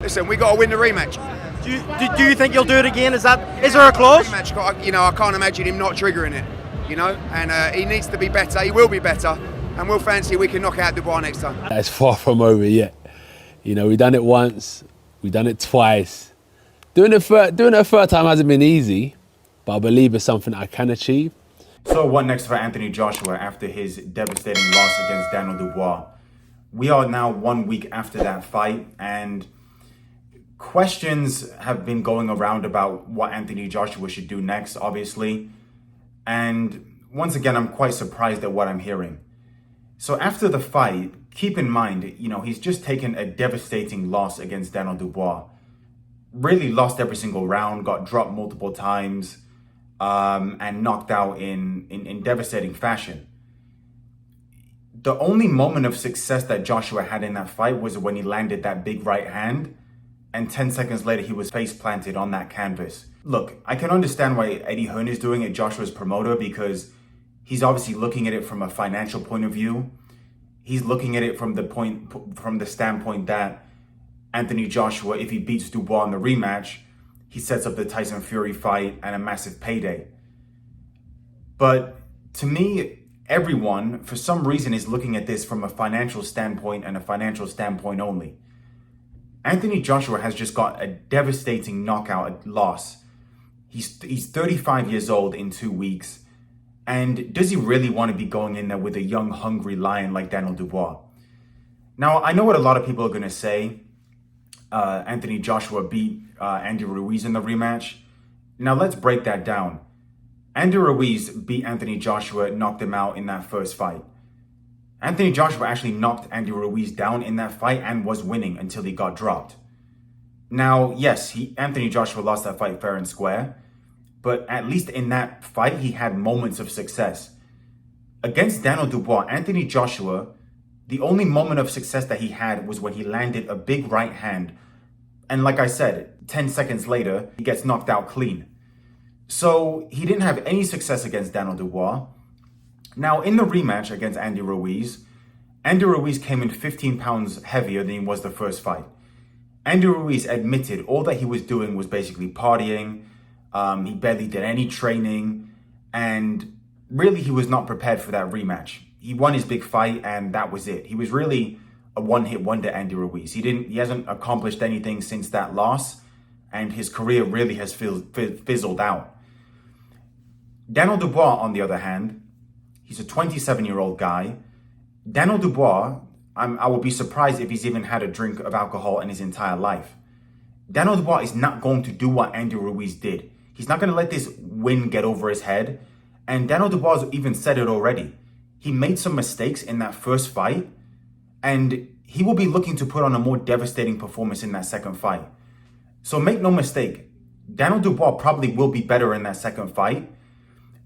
listen, we got to win the rematch. Do you think you'll do it again? Is there a clause? Rematch, you know, I can't imagine him not triggering it. You know, and he needs to be better. He will be better, and we'll fancy we can knock out Dubois next time. That's far from over yet. You know, we've done it once, we've done it twice. Doing it a third time hasn't been easy, but I believe it's something I can achieve. So what next for Anthony Joshua after his devastating loss against Daniel Dubois? We are now 1 week after that fight, and questions have been going around about what Anthony Joshua should do next, obviously. And once again, I'm quite surprised at what I'm hearing. So after the fight, keep in mind, you know, he's just taken a devastating loss against Daniel Dubois. Really lost every single round, got dropped multiple times, and knocked out in devastating fashion. The only moment of success that Joshua had in that fight was when he landed that big right hand, and 10 seconds later he was face planted on that canvas. Look, I can understand why Eddie Hearn is doing it, Joshua's promoter, because he's obviously looking at it from a financial point of view. He's looking at it from the standpoint that Anthony Joshua, if he beats Dubois in the rematch, he sets up the Tyson Fury fight and a massive payday. But to me, everyone, for some reason, is looking at this from a financial standpoint and a financial standpoint only. Anthony Joshua has just got a devastating knockout loss. He's 35 years old in 2 weeks. And does he really want to be going in there with a young, hungry lion like Daniel Dubois? Now, I know what a lot of people are going to say. Anthony Joshua beat Andy Ruiz in the rematch. Now, let's break that down. Andy Ruiz beat Anthony Joshua, knocked him out in that first fight. Anthony Joshua actually knocked Andy Ruiz down in that fight and was winning until he got dropped. Now, yes, Anthony Joshua lost that fight fair and square, but at least in that fight, he had moments of success. Against Daniel Dubois, Anthony Joshua, the only moment of success that he had was when he landed a big right hand. And like I said, 10 seconds later, he gets knocked out clean. So he didn't have any success against Daniel Dubois. Now, in the rematch against Andy Ruiz came in 15 pounds heavier than he was the first fight. Andy Ruiz admitted all that he was doing was basically partying. He barely did any training. And really, he was not prepared for that rematch. He won his big fight and that was it. He was really a one-hit wonder, Andy Ruiz. He hasn't accomplished anything since that loss, and his career really has fizzled out. Daniel Dubois, on the other hand, he's a 27-year-old guy. Daniel Dubois, I will be surprised if he's even had a drink of alcohol in his entire life. Daniel Dubois is not going to do what Andy Ruiz did. He's not going to let this win get over his head. And Daniel Dubois even said it already. He made some mistakes in that first fight, and he will be looking to put on a more devastating performance in that second fight. So make no mistake, Daniel Dubois probably will be better in that second fight,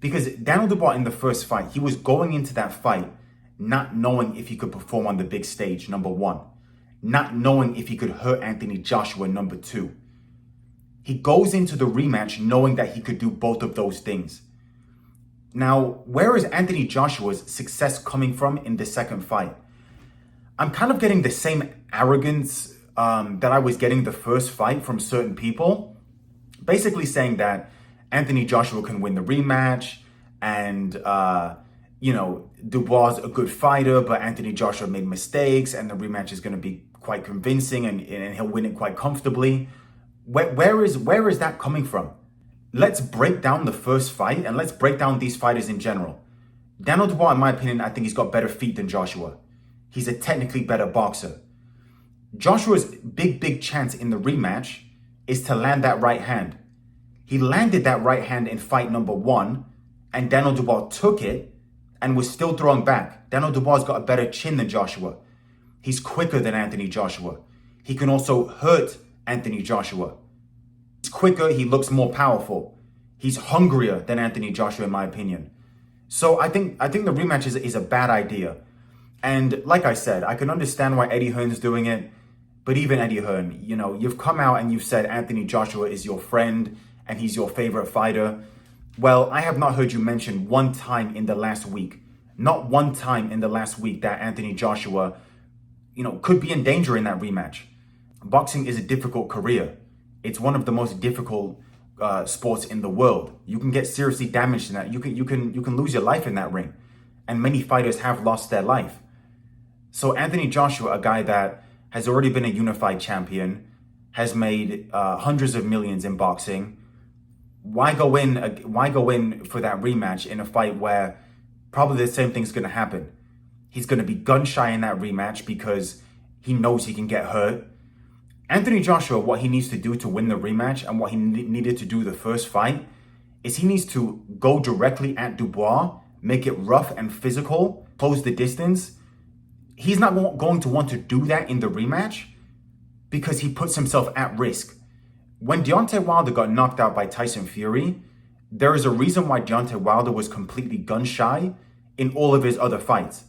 because Daniel Dubois in the first fight, he was going into that fight not knowing if he could perform on the big stage, number one. Not knowing if he could hurt Anthony Joshua, number two. He goes into the rematch knowing that he could do both of those things. Now, where is Anthony Joshua's success coming from in the second fight? I'm kind of getting the same arrogance that I was getting the first fight from certain people. Basically saying that Anthony Joshua can win the rematch and, Dubois is a good fighter, but Anthony Joshua made mistakes and the rematch is going to be quite convincing and he'll win it quite comfortably. Where is that coming from? Let's break down the first fight and let's break down these fighters in general. Daniel Dubois, in my opinion, I think he's got better feet than Joshua. He's a technically better boxer. Joshua's big chance in the rematch is to land that right hand. He landed that right hand in fight number one, and Daniel Dubois took it and was still throwing back. Daniel Dubois got a better chin than Joshua. He's quicker than Anthony Joshua. He can also hurt Anthony Joshua. He's quicker, he looks more powerful. He's hungrier than Anthony Joshua, in my opinion. So I think the rematch is a bad idea. And like I said, I can understand why Eddie Hearn's doing it. But even Eddie Hearn, you've come out and you've said Anthony Joshua is your friend and he's your favorite fighter. Well, I have not heard you mention one time in the last week, not one time in the last week that Anthony Joshua, could be in danger in that rematch. boxing is a difficult career. It's one of the most difficult sports in the world. You can get seriously damaged in that. You can lose your life in that ring, and many fighters have lost their life. So Anthony Joshua, a guy that has already been a unified champion, has made hundreds of millions in boxing. Why go in for that rematch in a fight where probably the same thing's going to happen? He's going to be gun shy in that rematch because he knows he can get hurt. Anthony Joshua, what he needs to do to win the rematch and what he needed to do the first fight is he needs to go directly at Dubois, make it rough and physical, close the distance. He's not going to want to do that in the rematch because he puts himself at risk. When Deontay Wilder got knocked out by Tyson Fury, there is a reason why Deontay Wilder was completely gun shy in all of his other fights.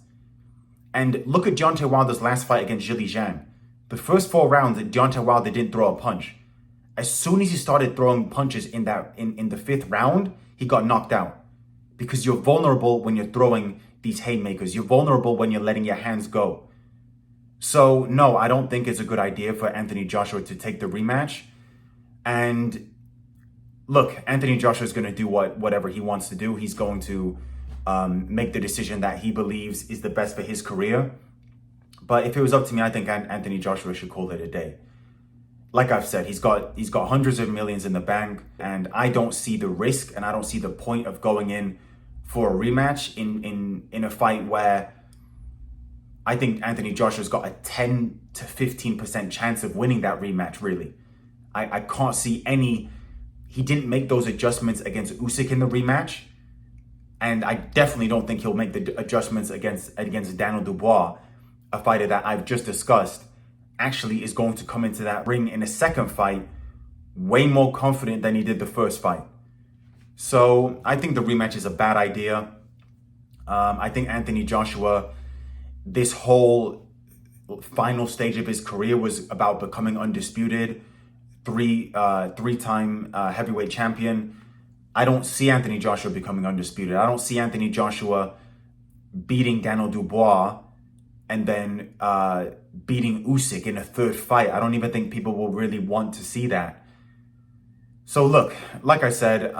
And look at Deontay Wilder's last fight against Zhilei Zhang. The first 4 rounds, Deontay Wilder didn't throw a punch. As soon as he started throwing punches in the 5th round, he got knocked out. Because you're vulnerable when you're throwing these haymakers. You're vulnerable when you're letting your hands go. So no, I don't think it's a good idea for Anthony Joshua to take the rematch. And look, Anthony Joshua is going to do whatever he wants to do. He's going to make the decision that he believes is the best for his career. But if it was up to me, I think Anthony Joshua should call it a day. Like I've said, he's got hundreds of millions in the bank, and I don't see the risk and I don't see the point of going in for a rematch in a fight where I think Anthony Joshua's got a 10 to 15% chance of winning that rematch, really. I can't see any. He didn't make those adjustments against Usyk in the rematch, and I definitely don't think he'll make the adjustments against Daniel Dubois, a fighter that I've just discussed, actually is going to come into that ring in a second fight way more confident than he did the first fight. So I think the rematch is a bad idea. I think Anthony Joshua, this whole final stage of his career was about becoming undisputed, three-time heavyweight champion. I don't see Anthony Joshua becoming undisputed. I don't see Anthony Joshua beating Daniel Dubois and then beating Usyk in a third fight. I don't even think people will really want to see that. So look, like I said,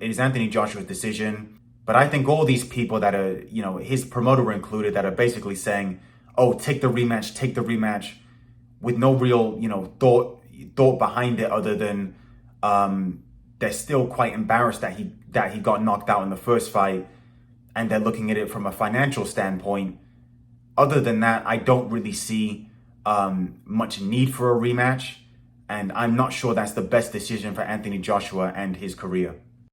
it is Anthony Joshua's decision. But I think all these people that are, his promoter included, that are basically saying, oh, take the rematch, with no real, thought behind it other than they're still quite embarrassed that he got knocked out in the first fight, and they're looking at it from a financial standpoint. Other than that, I don't really see much need for a rematch, and I'm not sure that's the best decision for Anthony Joshua and his career.